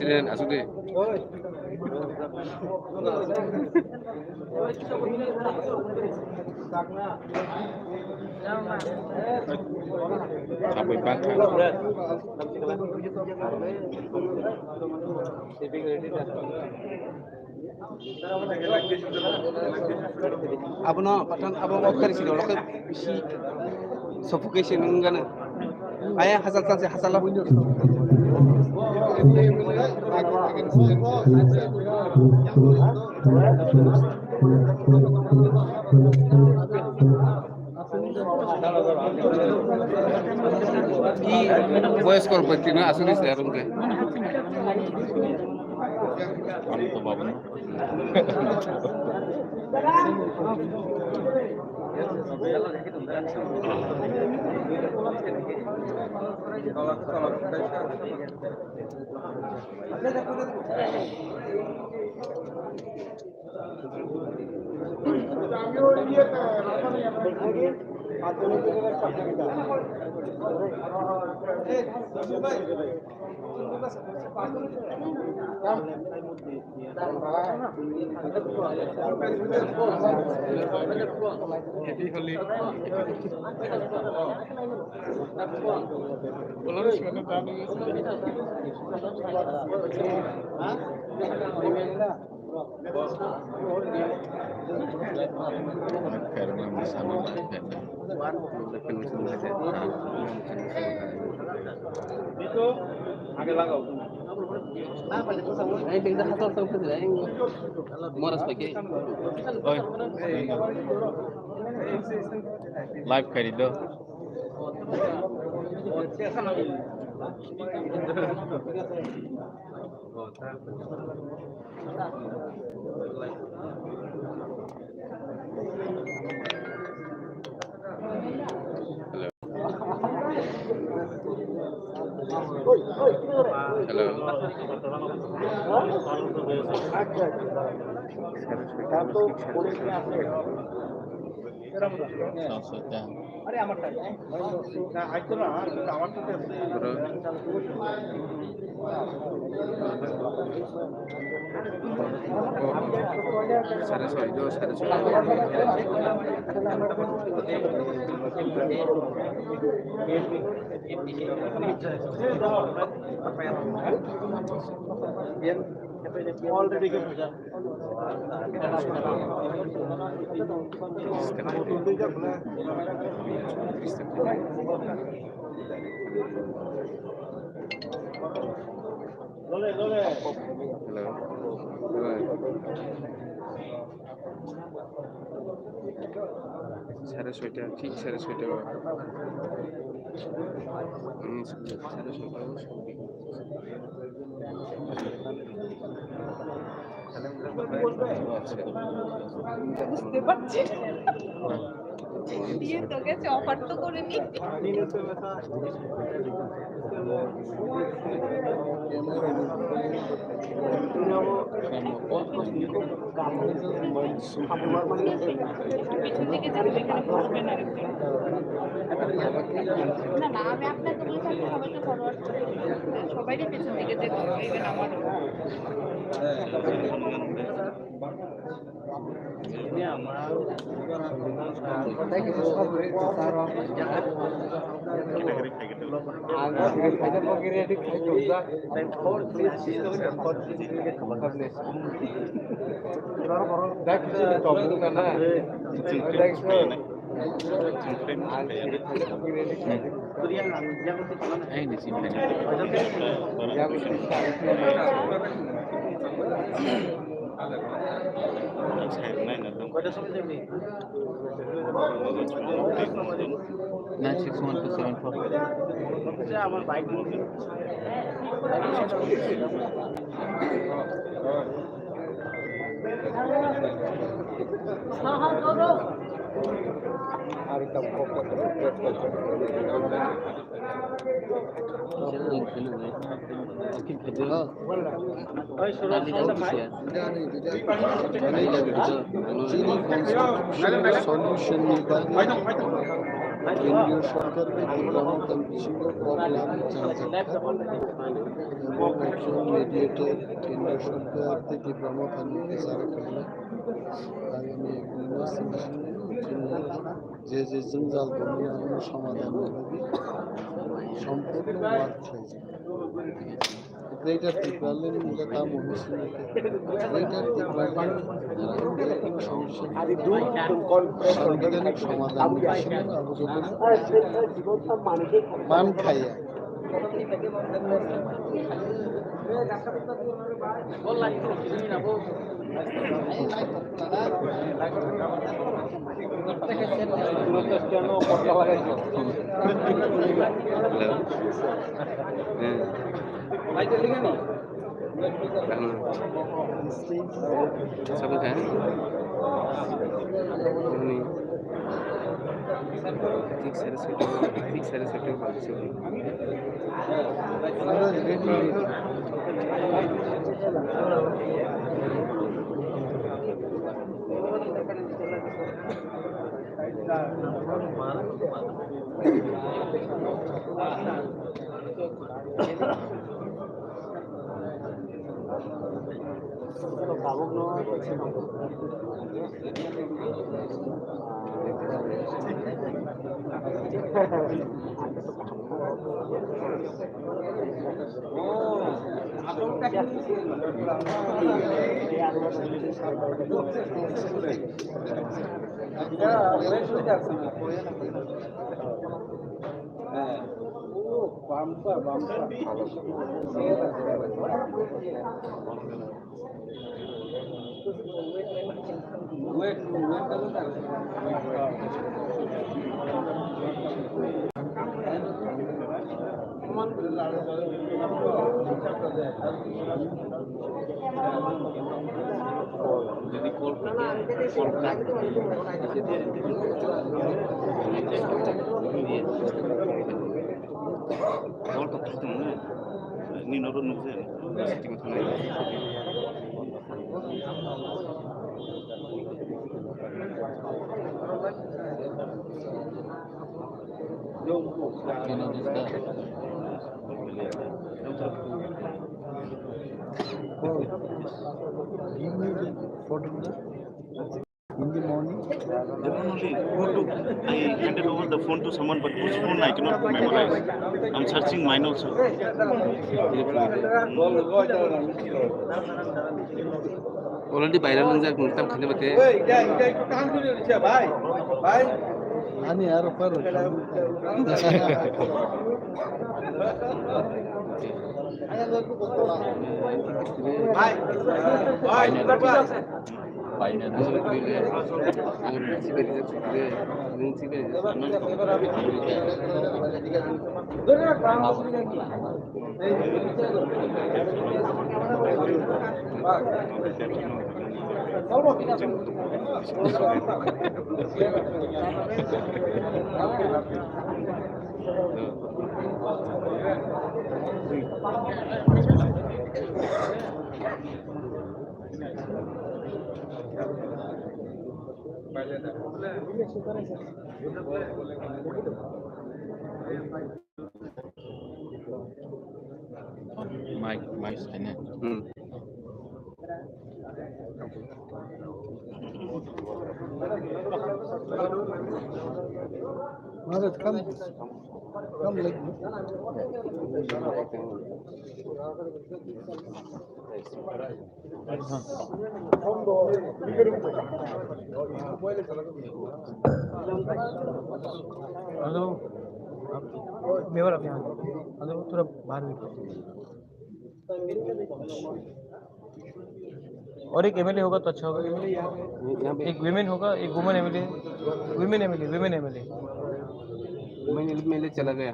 Ren asude. Sampai bangka. Abang patan abang okar sih kalau bisi suffocation enggak na. Ayah hasal tansi hasal lah. Voice call berarti na asli saya rungke. Orang tua bapak. Karena bersama itu agak langau. Ay, tingnan ka to sa lang. Moras pa kay. Oy. Live kari do. अरे আমারটা না আইতো না আমারটা সাড়ে ছয় দো সাড়ে ছয় already ke puja lole সাড়ে ছয়টা ঠিক সাড়ে ছয়টা সাড়ে ছয়টা বুঝতে পারছি দিয়ে তোকে অফার তো করে নি না না আমি আপনাকে বলছি সবাইকে ফরওয়ার্ড করে সবাইকে পেছন থেকে যেতে হবে ইভেন আমার ini amal Kota sampai sini. 96124. Saya amal baik mungkin. Solution কেন্দ্রীয় সরকারকে গণতান্ত্রিক প্রবলেম এবং একজন মিডিয়েটর কেন্দ্রীয় সরকার থেকে ব্রহ্মকান্ডকে সারা করলে আগামী 1-2 মাস যে জঞ্জাল বিভিন্ন সমাধান হবে সম্পূর্ণ বাদ খাই গ্রেটার ত্রিপুরালের মিলতা মহিষীকে গ্রেটার ত্রিপুরালের সমস্যা সাংবিধানিক সমাধান মান খাইয়া सब है ठीक सारे sector Give me the photograph in the morning. Definitely. I handed over the phone to someone, but whose phone I cannot memorize. I'm searching mine also. Already viral हो जाए कुछ तब खाने बते Ani यार पर माइक है Marat, come like this. Hello मेवर आप यहाँ हेलो थोड़ा बाहर और एक एमएलए होगा तो अच्छा होगा एक विमेन होगा एक वुमेन एमएलए विमेन मैंने चला गया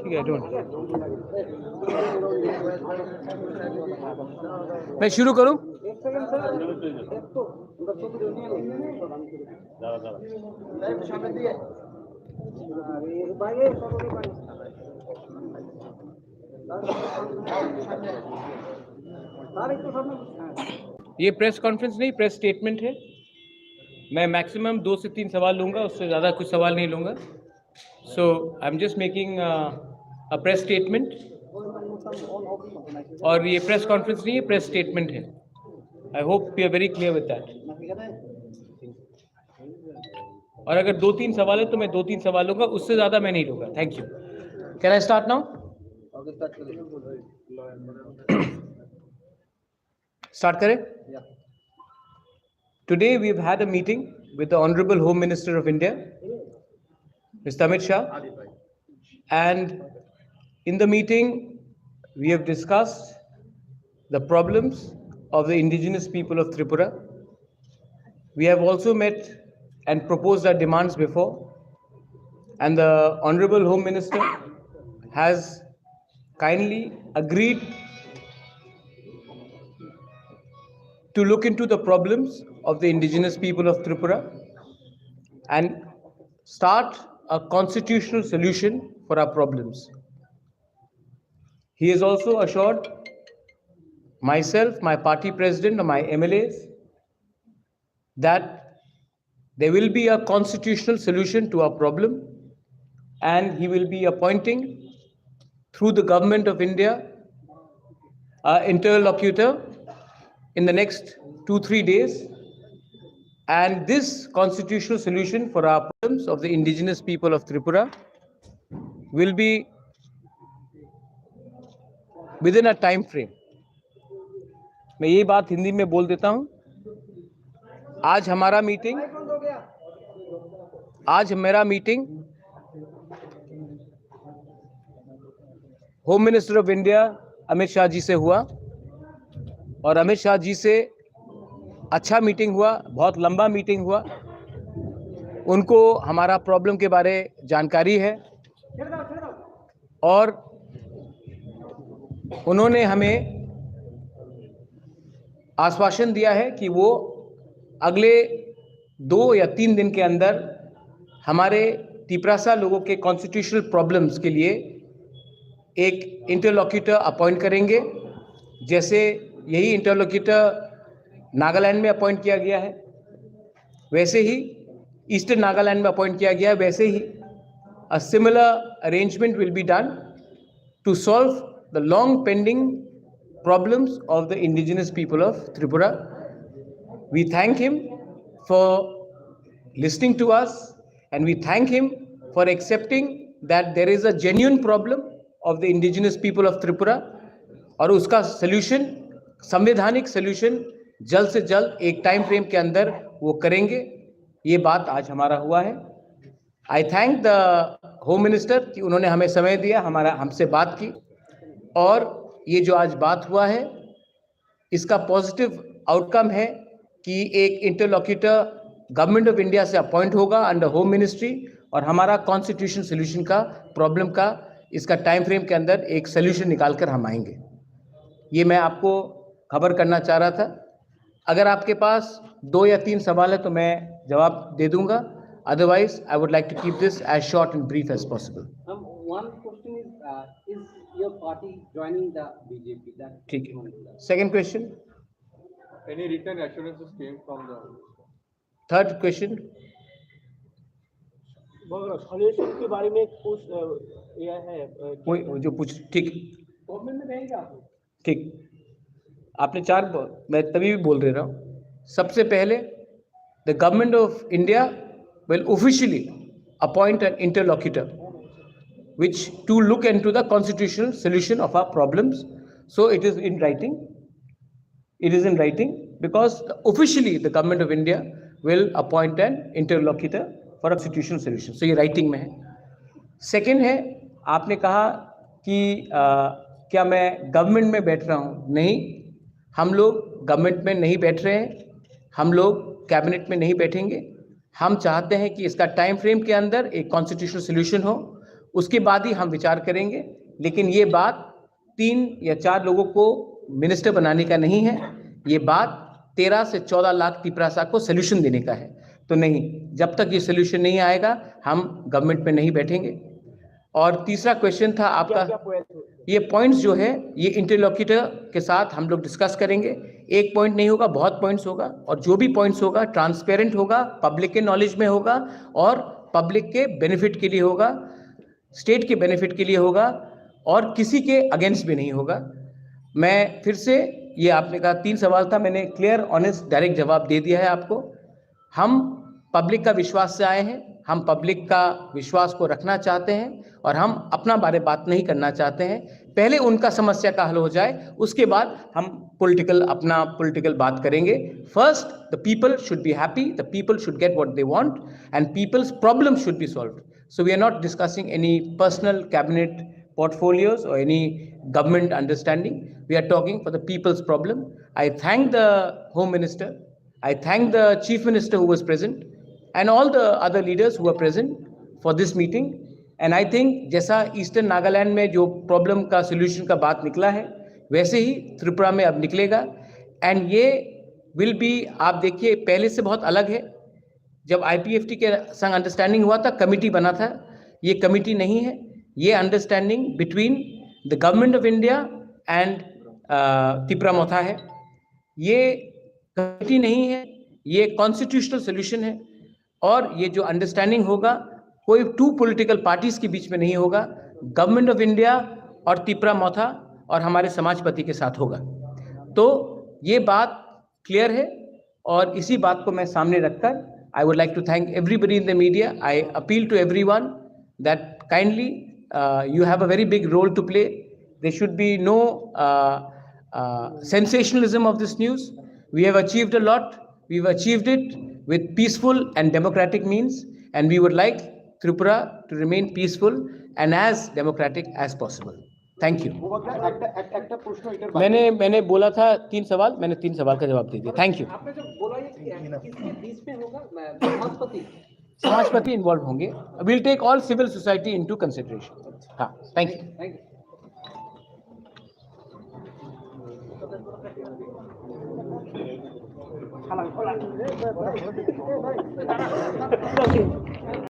ठीक है डोंट मैं शुरू करूं ये प्रेस कॉन्फ्रेंस नहीं, प्रेस स्टेटमेंट है। मैं मैक्सिमम 2 से 3 सवाल लूंगा, उससे ज़्यादा कुछ सवाल नहीं लूंगा। So I am just making a press statement, और ये प्रेस कॉन्फ्रेंस नहीं है, प्रेस स्टेटमेंट है। I hope we are very clear with that. और अगर 2-3 सवाल है तो मैं 2-3 सवाल लूंगा, उससे ज़्यादा मैं नहीं लूंगा। Thank you. Can I start now? Start करें? Today we've had a meeting with the Honorable Home Minister of India, Mr. Amit Shah, and in the meeting we have discussed the problems of the indigenous people of Tripura. We have also met and proposed our demands before, and the Honorable Home Minister has kindly agreed to look into the problems of the indigenous people of Tripura and start a constitutional solution for our problems. He has also assured myself, my party president, and my MLAs that there will be a constitutional solution to our problem, and he will be appointing through the government of India an interlocutor in the next 2-3 days, and this constitutional solution for our problems of the indigenous people of Tripura will be within a time frame. मैं ये बात हिंदी में बोल देता हूं। आज मेरा meeting home minister of India Amit Shah ji से हुआ, और अमित शाह जी से अच्छा मीटिंग हुआ, बहुत लंबा मीटिंग हुआ। उनको हमारा प्रॉब्लम के बारे जानकारी है, और उन्होंने हमें आश्वासन दिया है कि वो अगले 2 या 3 दिन के अंदर हमारे तिपरासा लोगों के कॉन्स्टिट्यूशनल प्रॉब्लम्स के लिए एक इंटरलॉक्यूटर अपॉइंट करेंगे। जैसे यही इंटरलॉक्यूटर नागालैंड में अपॉइंट किया गया है, वैसे ही ईस्टर्न नागालैंड में अपॉइंट किया गया है, वैसे ही a similar arrangement will be done to solve the long pending problems of the indigenous people of Tripura. We thank him for listening to us, and we thank him for accepting that there is a genuine problem of the indigenous people of Tripura, और उसका solution, संवैधानिक solution जल्द से जल्द एक time frame के अंदर वो करेंगे। ये बात आज हमारा हुआ है। I thank the Home Minister कि उन्होंने हमें समय दिया, हमसे बात की, और ये जो आज बात हुआ है इसका पॉजिटिव आउटकम है कि एक इंटरलॉक्यूटर गवर्नमेंट ऑफ इंडिया से अपॉइंट होगा अंडर होम मिनिस्ट्री, और हमारा कॉन्स्टिट्यूशन सोल्यूशन का प्रॉब्लम का इसका टाइम फ्रेम के अंदर एक सोल्यूशन निकाल कर हम आएंगे। ये मैं आपको खबर करना चाह रहा था। अगर आपके पास 2 या 3 सवाल है तो मैं जवाब दे दूंगा, otherwise I would like to keep this as short and brief as possible. One question is your party joining the BJP? ठीक है। Second question. Any written assurances came from the? Third question. Solution के बारे में कुछ यह है वो जो पूछ, ठीक गवर्नमेंट में रहेगा। ठीक, आपने 4, मैं तभी भी बोल रहा हूँ। सबसे पहले the government of India will officially appoint an interlocutor which to look into the constitutional solution of our problems. So it is in writing. It is in writing because officially the government of India will appoint an interlocutor for a constitutional solution. So ये writing में है। Second है, आपने कहा कि क्या मैं government में बैठ रहा हूँ? नहीं, हम लोग गवर्नमेंट में नहीं बैठ रहे हैं, हम लोग कैबिनेट में नहीं बैठेंगे। हम चाहते हैं कि इसका टाइम फ्रेम के अंदर एक कॉन्स्टिट्यूशनल सोल्यूशन हो, उसके बाद ही हम विचार करेंगे। लेकिन ये बात 3 या 4 लोगों को मिनिस्टर बनाने का नहीं है, ये बात 13 से 14 लाख तिपरासा को सोल्यूशन देने का है। तो नहीं, जब तक ये सोल्यूशन नहीं आएगा हम गवर्नमेंट में नहीं बैठेंगे। और तीसरा क्वेश्चन था आपका, ये पॉइंट्स जो है ये इंटरलोक्यूटर के साथ हम लोग डिस्कस करेंगे। एक पॉइंट नहीं होगा, बहुत पॉइंट्स होगा, और जो भी पॉइंट्स होगा ट्रांसपेरेंट होगा, पब्लिक के नॉलेज में होगा और पब्लिक के बेनिफिट के लिए होगा, स्टेट के बेनिफिट के लिए होगा और किसी के अगेंस्ट भी नहीं होगा। मैं फिर से, ये आपने कहा 3 सवाल था, मैंने क्लियर ऑनेस्ट डायरेक्ट जवाब दे दिया है आपको। हम पब्लिक का विश्वास से आए हैं, हम पब्लिक का विश्वास को रखना चाहते हैं और हम अपना बारे बात नहीं करना चाहते हैं। पहले उनका समस्या का हल हो जाए, उसके बाद हम अपना पॉलिटिकल बात करेंगे। First the people should be happy, the people should get what they want and peoples problem should be solved. So we are not discussing any personal cabinet portfolios or any government understanding. We are talking for the people's problem. I thank the Home Minister, I thank the Chief Minister who was present and all the other leaders who were present for this meeting. And I think जैसा eastern Nagaland में जो problem का solution का बात निकला है, वैसे ही त्रिपुरा में अब निकलेगा। एंड ये विल बी, आप देखिए पहले से बहुत अलग है। जब IPFT के संग अंडरस्टैंडिंग हुआ था, कमिटी बना था, ये कमिटी नहीं है, ये understanding between the government of India and Tripura Motha है। ये कमिटी नहीं है, ये कॉन्स्टिट्यूशनल सोल्यूशन है और ये जो अंडरस्टैंडिंग होगा कोई 2 पॉलिटिकल पार्टीज के बीच में नहीं होगा, गवर्नमेंट ऑफ इंडिया और त्रिपुरा मोथा और हमारे समाजपति के साथ होगा। तो ये बात क्लियर है और इसी बात को मैं सामने रखकर I would like to thank everybody in the media. I appeal to everyone that kindly you have a very big role to play. There should be no sensationalism of this news. We have achieved a lot. We've achieved it with peaceful and democratic means, and we would like Tripura to remain peaceful and as democratic as possible. Thank you. मैंने बोला था 3 सवाल, मैंने 3 सवाल का जवाब दे दिया। Thank you. आपने जो बोला ये किसके बीच में होगा, समाजपति इन्वॉल्व होंगे। Will take all civil society into consideration. हाँ, थैंक यू। Thank you.